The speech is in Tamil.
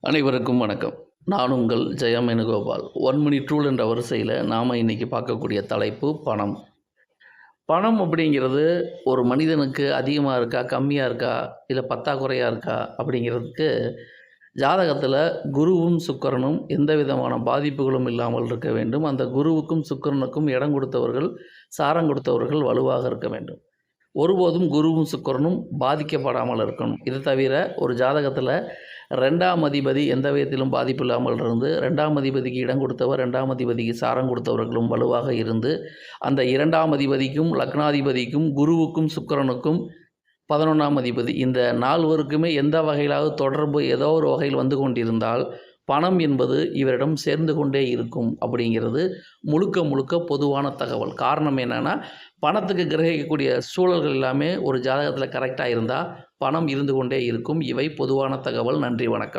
அனைவருக்கும் வணக்கம். நான் உங்கள் ஜெயம் வேணுகோபால். 1 மினிட் ரூல் என்ற வரிசையில் நாம் இன்றைக்கி பார்க்கக்கூடிய தலைப்பு பணம். பணம் அப்படிங்கிறது ஒரு மனிதனுக்கு அதிகமாக இருக்கா, கம்மியாக இருக்கா, இல்லை பற்றாக்குறையாக இருக்கா அப்படிங்கிறதுக்கு ஜாதகத்தில் குருவும் சுக்கிரனும் எந்த விதமான பாதிப்புகளும் இல்லாமல் இருக்க வேண்டும். அந்த குருவுக்கும் சுக்கிரனுக்கும் இடம் கொடுத்தவர்கள், சாரம் கொடுத்தவர்கள் வலுவாக இருக்க வேண்டும். ஒருபோதும் குருவும் சுக்கிரனும் பாதிக்கப்படாமல் இருக்கணும். இது தவிர ஒரு ஜாதகத்தில் 2ஆம் அதிபதி எந்த விதத்திலும் பாதிப்பு இல்லாமல் இருந்து, 2ஆம் அதிபதிக்கு இடம் கொடுத்தவர், 2ஆம் அதிபதிக்கு சாரம் கொடுத்தவர்களும் வலுவாக இருந்து, அந்த 2ஆம் அதிபதிக்கும் லக்னாதிபதிக்கும் குருவுக்கும் சுக்கிரனுக்கும் 11ஆம் அதிபதி இந்த நால்வருக்குமே எந்த வகையிலாவது தொடர்பு ஏதோ ஒரு வகையில் வந்து கொண்டிருந்தால் பணம் என்பது இவரிடம் சேர்ந்து கொண்டே இருக்கும் அப்படிங்கிறது முழுக்க முழுக்க பொதுவான தகவல். காரணம் என்னென்னா, பணத்துக்கு கிரகிக்கக்கூடிய சூழல்கள் எல்லாமே ஒரு ஜாதகத்தில் கரெக்டாக இருந்தால் பணம் இருந்து கொண்டே இருக்கும். இவை பொதுவான தகவல். நன்றி, வணக்கம்.